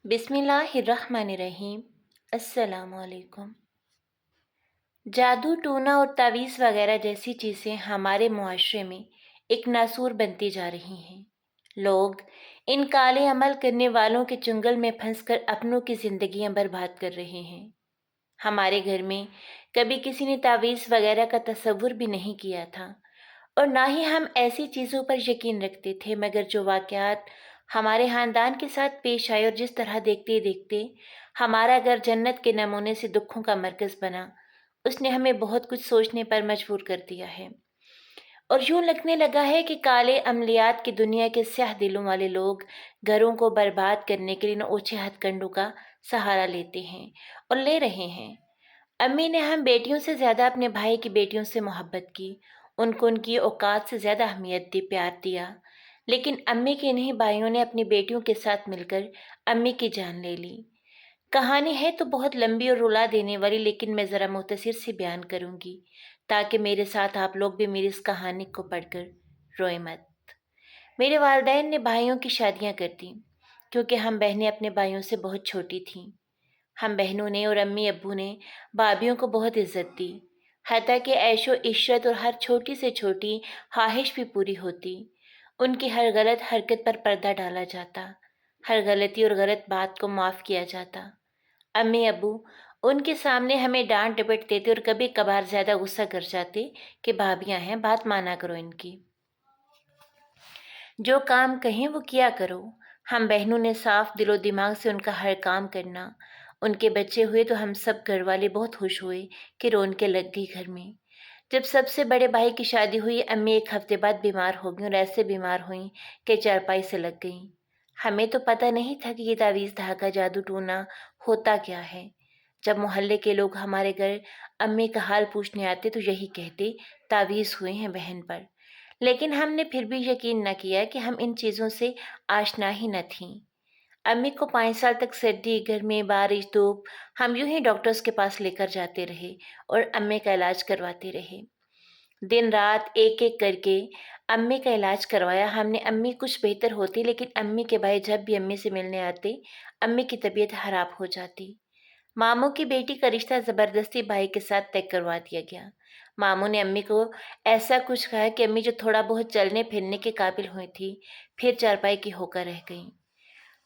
बिस्मिल्लाहिर्रहमानिर्रहीम। अस्सलाम वालेकुम। जादू टोना और तावीज़ वगैरह जैसी चीज़ें हमारे मुआशरे में एक नासूर बनती जा रही हैं। लोग इन काले अमल करने वालों के चुंगल में फंसकर अपनों की जिंदगियां बर्बाद कर रहे हैं। हमारे घर में कभी किसी ने तावीज़ वगैरह का तसव्वुर भी नहीं किया था और ना ही हम ऐसी चीज़ों पर यकीन रखते थे, मगर जो वाक़यात हमारे ख़ानदान के साथ पेश आए और जिस तरह देखते देखते हमारा घर जन्नत के नमूने से दुखों का मरकज़ बना, उसने हमें बहुत कुछ सोचने पर मजबूर कर दिया है। और यूं लगने लगा है कि काले अमलियात की दुनिया के स्याह दिलों वाले लोग घरों को बर्बाद करने के लिए इन ओछे हथकंडों का सहारा लेते हैं और ले रहे हैं। अम्मी ने हम बेटियों से ज़्यादा अपने भाई की बेटियों से मोहब्बत की, उनको उनकी औकात से ज़्यादा अहमियत दी, प्यार दिया। लेकिन अम्मी के इन्हीं भाइयों ने अपनी बेटियों के साथ मिलकर अम्मी की जान ले ली। कहानी है तो बहुत लंबी और रुला देने वाली, लेकिन मैं ज़रा मुख्तसर से बयान करूँगी ताकि मेरे साथ आप लोग भी मेरी इस कहानी को पढ़कर रोए मत। मेरे वालिदैन ने भाइयों की शादियाँ कर दी क्योंकि हम बहनें अपने भाइयों से बहुत छोटी थीं। हम बहनों ने और अम्मी अब्बू ने भाभियों को बहुत इज्जत दी, हत्ता कि ऐशो इशरत और हर छोटी से छोटी ख्वाहिश भी पूरी होती। उनकी हर गलत हरकत पर पर्दा डाला जाता, हर गलती और गलत बात को माफ़ किया जाता। अम्मी अब्बू उनके सामने हमें डांट डपट देते और कभी कभार ज़्यादा गुस्सा कर जाते कि भाभियाँ हैं, बात माना करो इनकी, जो काम कहें वो किया करो। हम बहनों ने साफ दिलो दिमाग से उनका हर काम करना। उनके बच्चे हुए तो हम सब घर वाले बहुत खुश हुए कि रौनकें लग गई घर में। जब सबसे बड़े भाई की शादी हुई, अम्मी एक हफ्ते बाद बीमार हो गई और ऐसे बीमार हुई कि चारपाई से लग गई। हमें तो पता नहीं था कि ये तावीज़ धागा जादू टोना होता क्या है। जब मोहल्ले के लोग हमारे घर अम्मी का हाल पूछने आते तो यही कहते, तावीज़ हुए हैं बहन पर। लेकिन हमने फिर भी यकीन न किया कि हम इन चीज़ों से आशना ही न थीं। अम्मी को 5 साल तक सर्दी, गर्मी, बारिश, धूप हम यूं ही डॉक्टर्स के पास लेकर जाते रहे और अम्मी का इलाज करवाते रहे। दिन रात एक एक करके अम्मी का इलाज करवाया हमने। अम्मी कुछ बेहतर होती, लेकिन अम्मी के भाई जब भी अम्मी से मिलने आते, अम्मी की तबीयत खराब हो जाती। मामू की बेटी का रिश्ता ज़बरदस्ती भाई के साथ तय करवा दिया गया। मामू ने अम्मी को ऐसा कुछ कहा कि अम्मी जो थोड़ा बहुत चलने फिरने के काबिल हुई थी, फिर चारपाई की होकर रह गईं।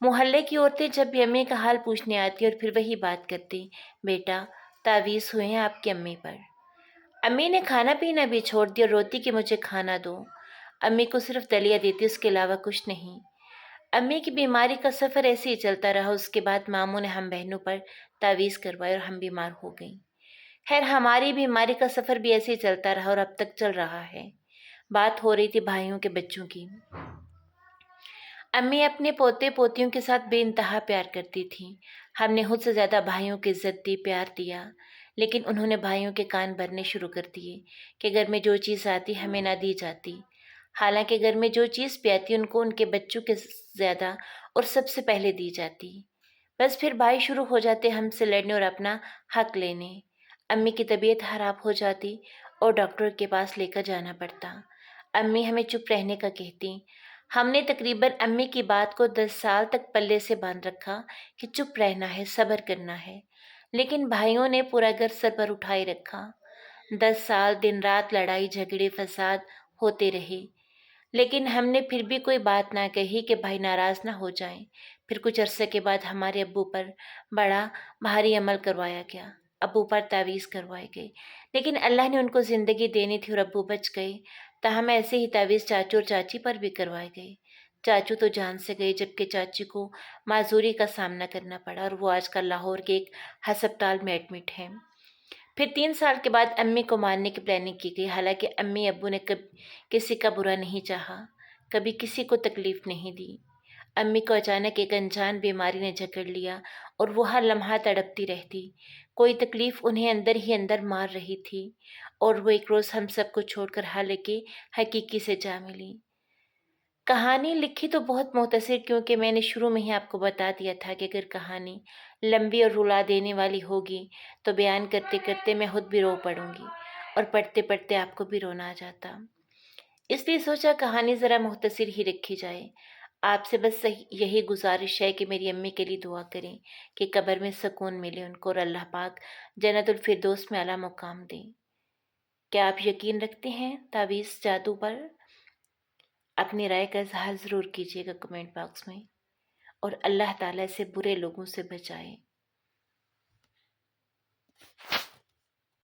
मोहल्ले की औरतें जब भी अम्मी का हाल पूछने आती और फिर वही बात करती, बेटा तावीज़ हुए हैं आपकी अम्मी पर। अम्मी ने खाना पीना भी छोड़ दिया, रोती कि मुझे खाना दो। अम्मी को सिर्फ दलिया देती, उसके अलावा कुछ नहीं। अम्मी की बीमारी का सफ़र ऐसे ही चलता रहा। उसके बाद मामू ने हम बहनों पर तावीज़ करवाए और हम बीमार हो गई। खैर, हमारी बीमारी का सफ़र भी ऐसे ही चलता रहा और अब तक चल रहा है। बात हो रही थी भाइयों के बच्चों की। अम्मी अपने पोते पोतियों के साथ बेइंतहा प्यार करती थीं। हमने खुद से ज़्यादा भाइयों की इज्जत दी, प्यार दिया, लेकिन उन्होंने भाइयों के कान भरने शुरू कर दिए कि घर में जो चीज़ आती हमें ना दी जाती। हालांकि घर में जो चीज़ भी आती उनको उनके बच्चों के ज़्यादा और सबसे पहले दी जाती। बस फिर भाई शुरू हो जाते हमसे लड़ने और अपना हक लेने। अम्मी की तबीयत खराब हो जाती और डॉक्टर के पास लेकर जाना पड़ता। अम्मी हमें चुप रहने का कहती। हमने तकरीबन अम्मी की बात को 10 साल तक पल्ले से बांध रखा कि चुप रहना है, सब्र करना है, लेकिन भाइयों ने पूरा घर सर पर उठाए रखा। 10 साल दिन रात लड़ाई झगड़े फसाद होते रहे, लेकिन हमने फिर भी कोई बात ना कही कि भाई नाराज़ ना हो जाएं। फिर कुछ अरसे के बाद हमारे अब्बू पर बड़ा भारी अमल करवाया गया। अब्बू पर तावीज़ करवाए गए, लेकिन अल्लाह ने उनको ज़िंदगी देनी थी और अब्बू बच गए। ताहम ऐसे ही तावीज़ चाचू और चाची पर भी करवाए गए। चाचू तो जान से गए, जबकि चाची को माजूरी का सामना करना पड़ा और वो आजकल लाहौर के एक हस्पताल में एडमिट हैं। फिर 3 साल के बाद अम्मी को मारने की प्लानिंग की गई। हालांकि अम्मी अब्बू ने कभी किसी का बुरा नहीं चाहा, कभी किसी को तकलीफ नहीं दी। अम्मी को अचानक एक अनजान बीमारी ने जकड़ लिया और वो हर लम्हा तड़पती रहती। कोई तकलीफ उन्हें अंदर ही अंदर मार रही थी और वो एक रोज़ हम सबको छोड़कर हालांकि हकीकी से जा मिली। कहानी लिखी तो बहुत मुख्तसर, क्योंकि मैंने शुरू में ही आपको बता दिया था कि अगर कहानी लंबी और रुला देने वाली होगी तो बयान करते करते मैं खुद भी रो पड़ूंगी और पढ़ते पढ़ते आपको भी रोना आ जाता। इसलिए सोचा कहानी ज़रा मुख्तसर ही रखी जाए। آپ سے بس یہی گزارش ہے کہ میری امی کے لیے دعا کریں کہ قبر میں سکون ملے ان کو اور اللہ پاک جنت الفردوس میں اعلیٰ مقام دیں۔ کیا آپ یقین رکھتے ہیں تعویذ جادو پر؟ اپنی رائے کا اظہار ضرور کیجیے گا کمنٹ باکس میں، اور اللہ تعالیٰ سے برے لوگوں سے بچائے۔